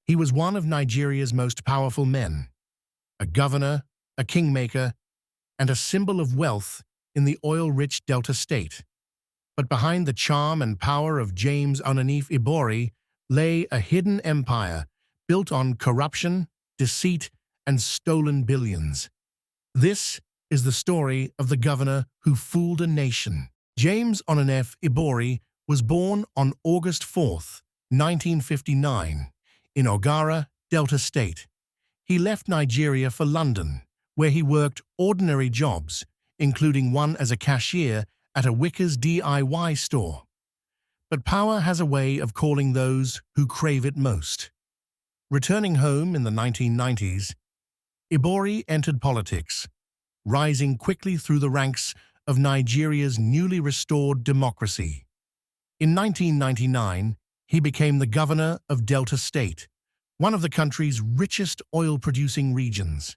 He was one of Nigeria's most powerful men, a governor, a kingmaker, and a symbol of wealth in the oil-rich Delta state. But behind the charm and power of James Onanefe Ibori lay a hidden empire built on corruption, deceit, and stolen billions. This is the story of the governor who fooled a nation. James Onanefe Ibori was born on August 4, 1959, in Ogara, Delta State. He left Nigeria for London, where he worked ordinary jobs, including one as a cashier at a Wickers DIY store. But power has a way of calling those who crave it most. Returning home in the 1990s, Ibori entered politics, rising quickly through the ranks of Nigeria's newly restored democracy. In 1999, he became the governor of Delta State, one of the country's richest oil-producing regions.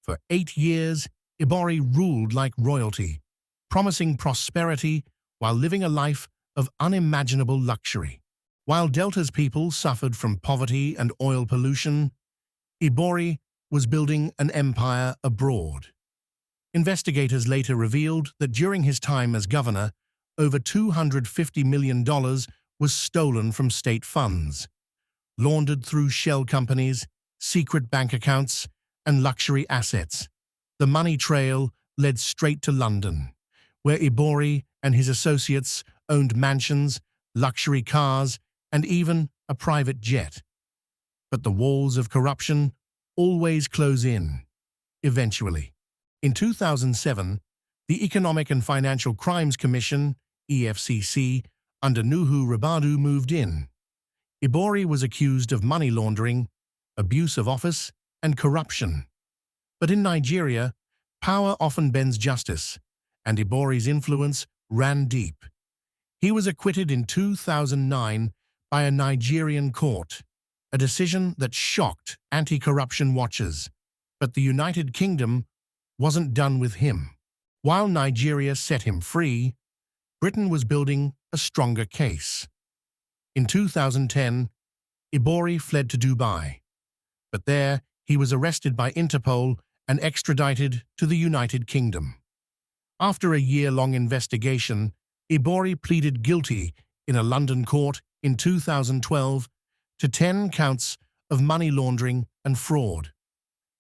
For 8 years, Ibori ruled like royalty, promising prosperity while living a life of unimaginable luxury. While Delta's people suffered from poverty and oil pollution, Ibori was building an empire abroad. Investigators later revealed that during his time as governor, over $250 million was stolen from state funds, laundered through shell companies, secret bank accounts, and luxury assets. The money trail led straight to London, where Ibori and his associates owned mansions, luxury cars, and even a private jet. But the walls of corruption always close in, eventually. In 2007, the Economic and Financial Crimes Commission, EFCC, under Nuhu Ribadu moved in. Ibori was accused of money laundering, abuse of office, and corruption. But in Nigeria, power often bends justice, and Ibori's influence ran deep. He was acquitted in 2009 by a Nigerian court, a decision that shocked anti-corruption watchers. But the United Kingdom wasn't done with him. While Nigeria set him free, Britain was building a stronger case. In 2010, Ibori fled to Dubai, but there he was arrested by Interpol and extradited to the United Kingdom. After a year-long investigation, Ibori pleaded guilty in a London court in 2012 to 10 counts of money laundering and fraud.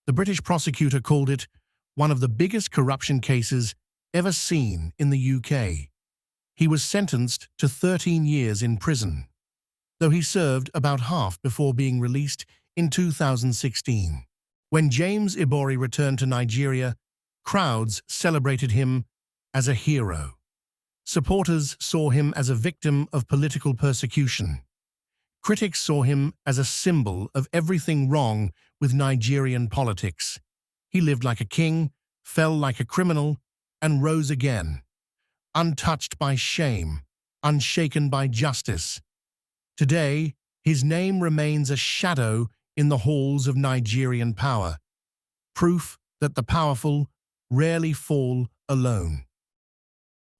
The British prosecutor called it one of the biggest corruption cases ever seen in the UK. He was sentenced to 13 years in prison, though he served about half before being released in 2016. When James Ibori returned to Nigeria, crowds celebrated him as a hero. Supporters saw him as a victim of political persecution. Critics saw him as a symbol of everything wrong with Nigerian politics. He lived like a king, fell like a criminal, and rose again, untouched by shame, unshaken by justice. Today, his name remains a shadow in the halls of Nigerian power, proof that the powerful rarely fall alone.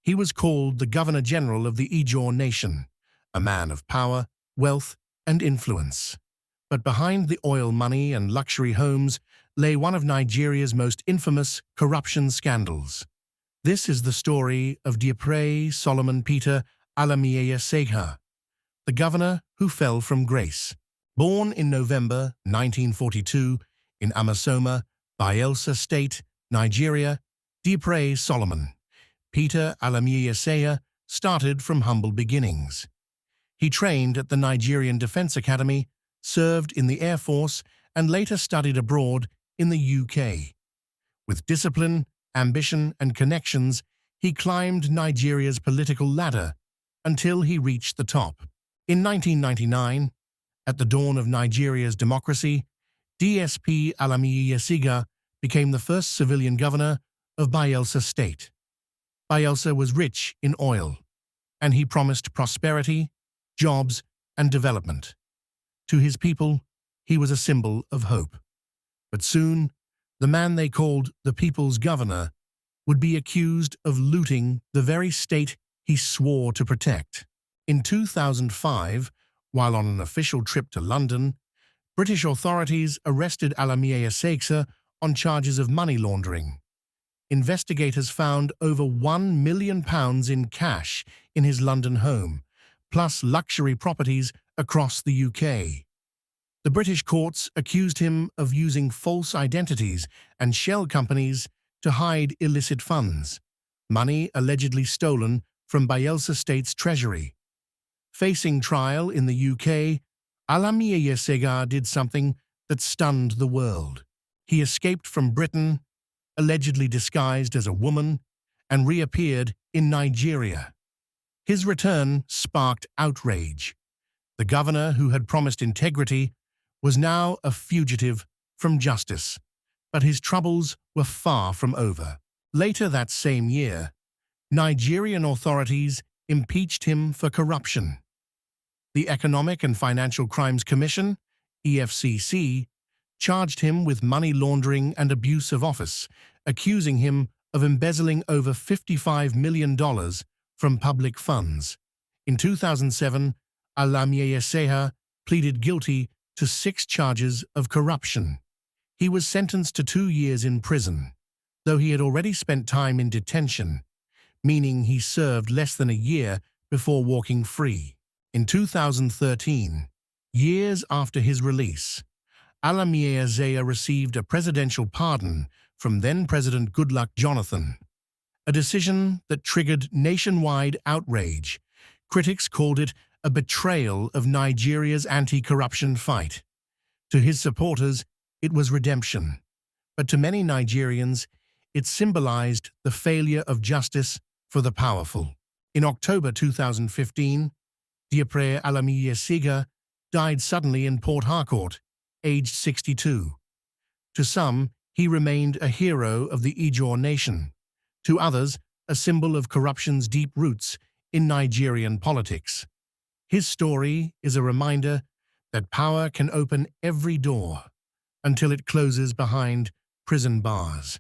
He was called the Governor-General of the Ijaw nation, a man of power, wealth, and influence. But behind the oil money and luxury homes lay one of Nigeria's most infamous corruption scandals. This is the story of Diepreye Solomon Peter Alamieyeseigha, the governor who fell from grace. Born in November 1942 in Amasoma, Bayelsa State, Nigeria, Diepreye Solomon Peter Alamieyeseigha started from humble beginnings. He trained at the Nigerian Defense Academy, served in the Air Force, and later studied abroad in the UK. With discipline, ambition, and connections, he climbed Nigeria's political ladder until he reached the top. In 1999, at the dawn of Nigeria's democracy, Diepreye Alamieyeseigha became the first civilian governor of Bayelsa State. Bayelsa was rich in oil, and he promised prosperity, jobs, and development. To his people, he was a symbol of hope. But soon, the man they called the people's governor would be accused of looting the very state he swore to protect. In 2005, while on an official trip to London, British authorities arrested Alamieyeseigha on charges of money laundering. Investigators found over £1 million in cash in his London home, plus luxury properties across the UK. The British courts accused him of using false identities and shell companies to hide illicit funds, money allegedly stolen from Bayelsa State's treasury. Facing trial in the UK, Alamieyeseigha did something that stunned the world. He escaped from Britain, allegedly disguised as a woman, and reappeared in Nigeria. His return sparked outrage. The governor, who had promised integrity, was now a fugitive from justice, but his troubles were far from over. Later that same year, Nigerian authorities impeached him for corruption. The Economic and Financial Crimes Commission, EFCC, charged him with money laundering and abuse of office, accusing him of embezzling over $55 million from public funds. In 2007, Alamieyeseigha pleaded guilty to 6 charges of corruption. He was sentenced to 2 years in prison, though he had already spent time in detention, meaning he served less than a year before walking free. In 2013, years after his release, Alamieyeseigha received a presidential pardon from then-President Goodluck Jonathan, a decision that triggered nationwide outrage. Critics called it a betrayal of Nigeria's anti-corruption fight. To his supporters, it was redemption, but to many Nigerians, it symbolized the failure of justice for the powerful. In October 2015, Diepreye Alamieyeseigha died suddenly in Port Harcourt, aged 62. To some, he remained a hero of the Ibori nation. To others, a symbol of corruption's deep roots in Nigerian politics. His story is a reminder that power can open every door until it closes behind prison bars.